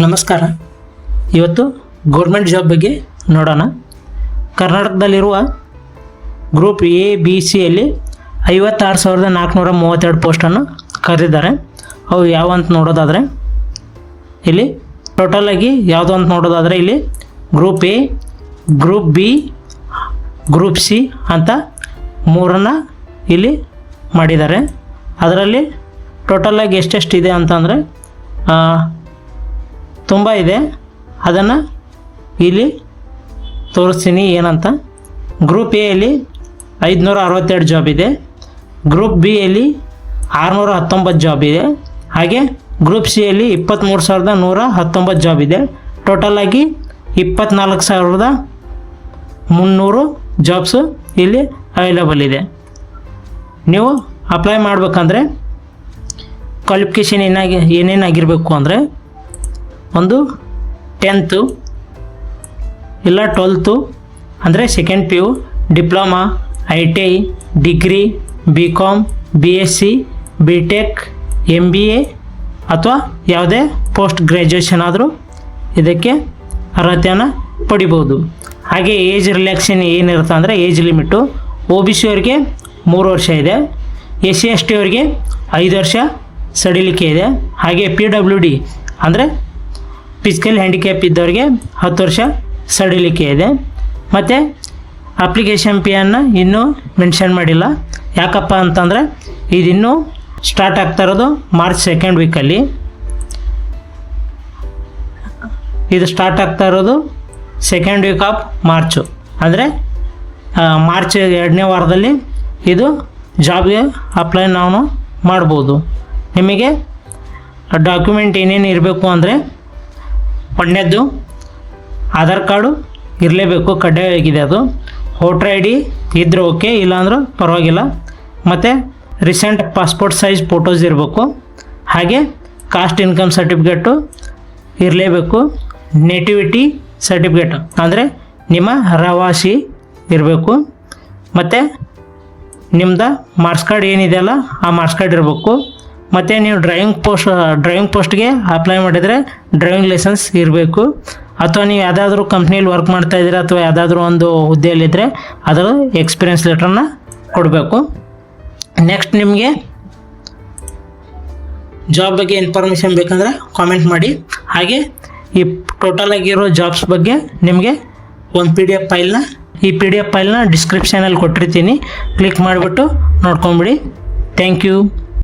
ನಮಸ್ಕಾರ. ಇವತ್ತು government job ಬಗ್ಗೆ ನೋಡೋಣ. ಕರ್ನಾಟಕದಲ್ಲಿರುವ ಗ್ರೂಪ್ ಎ ಬಿ ಸಿಯಲ್ಲಿ 56,432 ಪೋಸ್ಟನ್ನು ಕರೆದಿದ್ದಾರೆ. ಅವು ಯಾವ ಅಂತ ನೋಡೋದಾದರೆ ಇಲ್ಲಿ ಟೋಟಲಾಗಿ ಯಾವುದು ಅಂತ ನೋಡೋದಾದರೆ ಇಲ್ಲಿ group A, group B, group C ಅಂತ ಮೂರನ್ನು ಇಲ್ಲಿ ಮಾಡಿದ್ದಾರೆ. ಅದರಲ್ಲಿ ಟೋಟಲಾಗಿ ಎಷ್ಟೆಷ್ಟಿದೆ ಅಂತಂದರೆ ತುಂಬ ಇದೆ. ಅದನ್ನು ಇಲ್ಲಿ ತೋರಿಸ್ತೀನಿ ಏನಂತ. ಗ್ರೂಪ್ ಎಯಲ್ಲಿ 562 ಜಾಬ್ ಇದೆ. ಗ್ರೂಪ್ ಬಿಯಲ್ಲಿ 619 ಜಾಬ್ ಇದೆ. ಹಾಗೆ ಗ್ರೂಪ್ ಸಿಯಲ್ಲಿ 23,119 ಜಾಬ್ ಇದೆ. ಟೋಟಲಾಗಿ 24,300 ಜಾಬ್ಸು ಇಲ್ಲಿ ಅವೈಲೇಬಲ್ ಇದೆ. ನೀವು ಅಪ್ಲೈ ಮಾಡಬೇಕಂದ್ರೆ ಕ್ವಾಲಿಫಿಕೇಷನ್ ಏನೇನಾಗಿರಬೇಕು ಅಂದರೆ ಒಂದು 10th ಇಲ್ಲ 12th ಅಂದರೆ second PU, diploma, ITI, degree, BCom, BSc, BTech, MBA ಅಥವಾ ಯಾವುದೇ ಪೋಸ್ಟ್ ಗ್ರ್ಯಾಜುಯೇಷನ್ ಆದರೂ ಇದಕ್ಕೆ ಅರ್ಹತೆಯನ್ನು ಪಡಿಬೋದು. ಹಾಗೆ ಏಜ್ ರಿಲ್ಯಾಕ್ಸೇಷನ್ ಏನಿರುತ್ತೆ ಅಂದರೆ ಏಜ್ ಲಿಮಿಟು OBC ಅವರಿಗೆ 3 ವರ್ಷ ಇದೆ. SC ST ಅವರಿಗೆ 5 ವರ್ಷ ಸಡಿಲಿಕೆ ಇದೆ. ಹಾಗೆ PWD ಅಂದರೆ ಫಿಸಿಕಲ್ ಹ್ಯಾಂಡಿಕ್ಯಾಪ್ ಇದ್ದವರಿಗೆ 10 ವರ್ಷ ಸಡಿಲಿಕೆ ಇದೆ. ಮತ್ತು ಅಪ್ಲಿಕೇಶನ್ ಫೀಯನ್ನು ಇನ್ನೂ ಮೆನ್ಷನ್ ಮಾಡಿಲ್ಲ. ಯಾಕಪ್ಪ ಅಂತಂದರೆ ಇದಿನ್ನೂ ಸ್ಟಾರ್ಟ್ ಆಗ್ತಾ ಇರೋದು ಮಾರ್ಚ್ 2nd ವೀಕಲ್ಲಿ. ಇದು ಸ್ಟಾರ್ಟ್ ಆಗ್ತಾ ಇರೋದು 2nd ವೀಕ್ ಆಫ್ ಮಾರ್ಚು, ಅಂದರೆ ಮಾರ್ಚ್ 2ನೇ ವಾರದಲ್ಲಿ ಇದು ಜಾಬ್ಗೆ ಅಪ್ಲೈ ನಾವು ಮಾಡ್ಬೋದು. ನಿಮಗೆ ಡಾಕ್ಯುಮೆಂಟ್ ಏನೇನು ಇರಬೇಕು ಅಂದರೆ ಒಂದನೇದ್ದು ಆಧಾರ್ ಕಾರ್ಡು ಇರಲೇಬೇಕು, ಕಡ್ಡಾಯವಾಗಿದೆ ಅದು. ವೋಟರ್ ID ಇದ್ದರೆ ಓಕೆ, ಇಲ್ಲಾಂದ್ರೂ ಪರವಾಗಿಲ್ಲ. ಮತ್ತು ರೀಸೆಂಟ್ ಪಾಸ್ಪೋರ್ಟ್ ಸೈಜ್ ಫೋಟೋಸ್ ಇರಬೇಕು. ಹಾಗೆ ಕಾಸ್ಟ್ ಇನ್ಕಮ್ ಸರ್ಟಿಫಿಕೇಟು ಇರಲೇಬೇಕು. ನೇಟಿವಿಟಿ ಸರ್ಟಿಫಿಕೇಟು ಅಂದರೆ ನಿಮ್ಮ ರವಾಸಿ ಇರಬೇಕು. ಮತ್ತು ನಿಮ್ಮದು ಮಾರ್ಕ್ಸ್ ಕಾರ್ಡ್ ಏನಿದೆಯಲ್ಲ ಆ ಮಾರ್ಕ್ಸ್ ಕಾರ್ಡ್ ಇರಬೇಕು. ಮತ್ತು ನೀವು ಡ್ರೈವಿಂಗ್ ಪೋಸ್ಟ್ಗೆ ಅಪ್ಲೈ ಮಾಡಿದರೆ ಡ್ರೈವಿಂಗ್ ಲೈಸೆನ್ಸ್ ಇರಬೇಕು. ಅಥವಾ ನೀವು ಯಾವುದಾದ್ರೂ ಕಂಪ್ನಿಯಲ್ಲಿ ವರ್ಕ್ ಮಾಡ್ತಾಯಿದ್ದೀರಾ ಅಥವಾ ಯಾವುದಾದ್ರೂ ಒಂದು ಹುದ್ದೆಯಲ್ಲಿದ್ದರೆ ಅದರ ಎಕ್ಸ್ಪೀರಿಯನ್ಸ್ ಲೆಟ್ರನ್ನ ಕೊಡಬೇಕು. ನೆಕ್ಸ್ಟ್ ನಿಮಗೆ ಜಾಬ್ ಬಗ್ಗೆ ಇನ್ಫಾರ್ಮೇಷನ್ ಬೇಕಂದರೆ ಕಾಮೆಂಟ್ ಮಾಡಿ. ಹಾಗೆ ಈ ಟೋಟಲಾಗಿರೋ ಜಾಬ್ಸ್ ಬಗ್ಗೆ ನಿಮಗೆ ಒಂದು PDF ಫೈಲ್ನ ಡಿಸ್ಕ್ರಿಪ್ಷನಲ್ಲಿ ಕೊಟ್ಟಿರ್ತೀನಿ. ಕ್ಲಿಕ್ ಮಾಡಿಬಿಟ್ಟು ನೋಡ್ಕೊಂಬಿಡಿ. Thank you.